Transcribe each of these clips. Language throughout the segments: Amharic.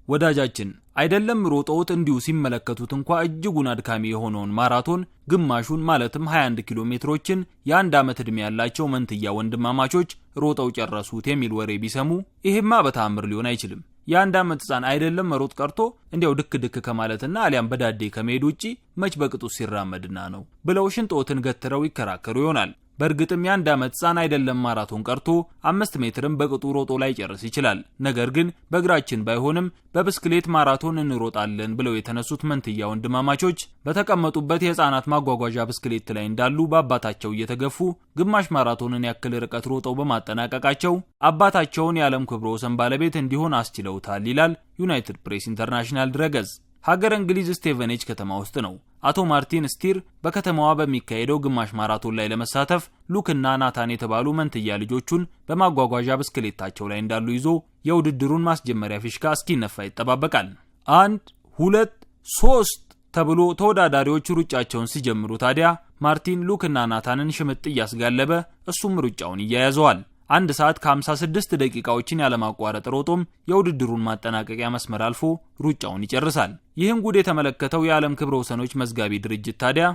ወዳጃችን አይደለም ሮጠውት እንዲሁ ሲመለከቱት እንኳን እጅጉን አድካሚ የሆነውን ማራቶን ግማሹን ማለትም 21 ኪሎ ሜትሮችን የአንድ ዓመት ዕድሜ ያላቸው መንትያ ወንድማማቾች ሮጠው ጨረሱት የሚል ወሬ ቢሰሙ ይሄማ በተአምር ሊሆን አይችልም። የአንድ ዓመት ሕፃን አይደለም መሮጥ ቀርቶ እንዲያው ድክ ከማለትና አሊያም በዳዴ ከመሄድ ውጪ መች በቅጡ ሲራመድና ነው ብለው ሽንጦትን ገትረው ይከራከሩ ይሆናል። በእርግጥም የአንድ ዓመት ሕፃን አይደለም ማራቶን ቀርቶ 5 ሜትርም በቅጡ ሮጦ ላይ ጨርስ ይችላል። ነገር ግን በእግራችን ባይሆንም በብስክሌት ማራቶን እንሮጣለን ብለው የተነሱት መንትያ ወንድማማቾች በተቀመጡበት የሕፃናት ማጓጓዣ ብስክሌት ላይ እንዳሉ በአባታቸው እየተገፉ ግማሽ ማራቶንን ያክል ርቀት ሮጠው በማጠናቀቃቸው አባታቸውን የዓለም ክብረ ወሰን ባለቤት እንዲሆን አስችለውታል ይላል ዩናይትድ ፕሬስ ኢንተርናሽናል ድረገጽ። ሀገር እንግሊዝ ስቴቨኔጅ ከተማ ውስጥ ነው አቶ ማርቲን ስቲር በከተማዋ በሚካሄደው ግማሽ ማራቶን ላይ ለመሳተፍ ሉክና ናታን የተባሉ መንትያ ልጆቹን በማጓጓዣ ብስክሌታቸው ላይ እንዳሉ ይዞ የውድድሩን ማስጀመሪያ ፊሽካ እስኪነፋ ይጠባበቃል። 1 2 3 ተብሎ ተወዳዳሪዎች ሩጫቸውን ሲጀምሩ ታዲያ ማርቲን ሉክና ናታንን ሽምጥ እያስጋለበ እሱም ሩጫውን ይያያዘዋል። 1 ሰዓት ከ56 ደቂቃዎችን ያለማቋረጥ ሮጦም የውድድሩን ማጠናቀቂያ መስመር አልፎ ሩጫውን ይጨርሳል። ይህን ጉድ የተመለከተው የዓለም ክብረ ወሰኖች መዝጋቢ ድርጅት ታዲያ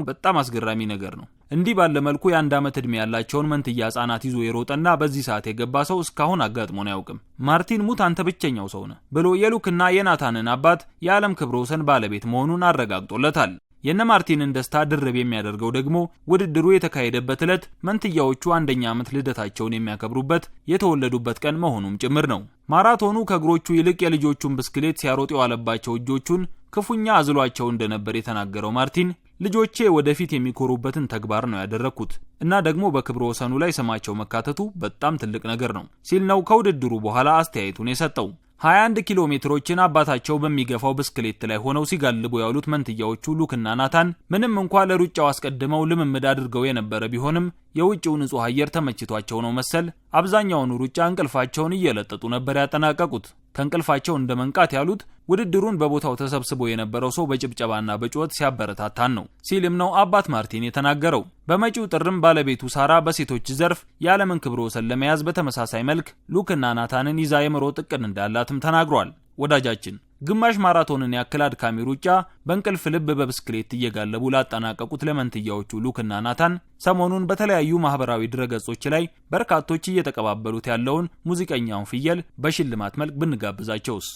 በጣም አስገራሚ ነገር ነው። እንዲህ ባለ መልኩ የአንድ ዓመት ዕድሜ ያላቸውን መንትያ ሕፃናት ይዞ የሮጠና በዚህ ሰዓት የገባ ሰው እስካሁን አጋጥሞን አያውቅም። ማርቲን ሙት አንተ ብቸኛው ሰው ነህ ብሎ የሉክና የናታንን አባት የዓለም ክብረ ወሰን ባለቤት መሆኑን አረጋግጦለታል። የነ ማርቲንን ደስታ ድርብ የሚያደርገው ደግሞ ውድድሩ የተካሄደበት ዕለት መንትያዎቹ አንደኛ ዓመት ልደታቸውን የሚያከብሩበት የተወለዱበት ቀን መሆኑም ጭምር ነው። ማራቶኑ ከእግሮቹ ይልቅ የልጆቹን ብስክሌት ሲያሮጥ የዋለባቸው እጆቹን ክፉኛ አዝሏቸው እንደነበር የተናገረው ማርቲን ልጆቼ ወደፊት የሚኮሩበትን ተግባር ነው ያደረኩት እና ደግሞ በክብረ ወሰኑ ላይ ስማቸው መካተቱ በጣም ትልቅ ነገር ነው ሲል ነው ከውድድሩ በኋላ አስተያየቱን የሰጠው። 21 ኪሎ ሜትሮችን አባታቸው በሚገፋው ብስክሌት ላይ ሆነው ሲጋልቡ ያሉት መንትያዎቹ ሉክና ናታን ምንም እንኳን ለሩጫው አስቀድመው ልምምድ አድርገው የነበረ ቢሆንም የውጭው ንጹህ አየር ተመችቷቸው ነው መሰል አብዛኛውን ሩጫ እንቅልፋቸውን እየለጠጡ ነበር ያጠናቀቁት። ከእንቅልፋቸው እንደ መንቃት ያሉት ውድድሩን በቦታው ተሰብስቦ የነበረው ሰው በጭብጨባና በጩኸት ሲያበረታታን ነው ሲልም ነው አባት ማርቲን የተናገረው። በመጪው ጥርም ባለቤቱ ሳራ በሴቶች ዘርፍ የዓለምን ክብረ ወሰን ለመያዝ በተመሳሳይ መልክ ሉክና ናታንን ይዛ የመሮጥ እቅድ እንዳላትም ተናግሯል። ወዳጃችን ግማሽ ማራቶንን ያክል አድካሚ ሩጫ በእንቅልፍ ልብ በብስክሌት እየጋለቡ ላጠናቀቁት ለመንትያዎቹ ሉክና ናታን ሰሞኑን በተለያዩ ማህበራዊ ድረገጾች ላይ በርካቶች እየተቀባበሉት ያለውን ሙዚቀኛውን ፍየል በሽልማት መልክ ብንጋብዛቸውስ?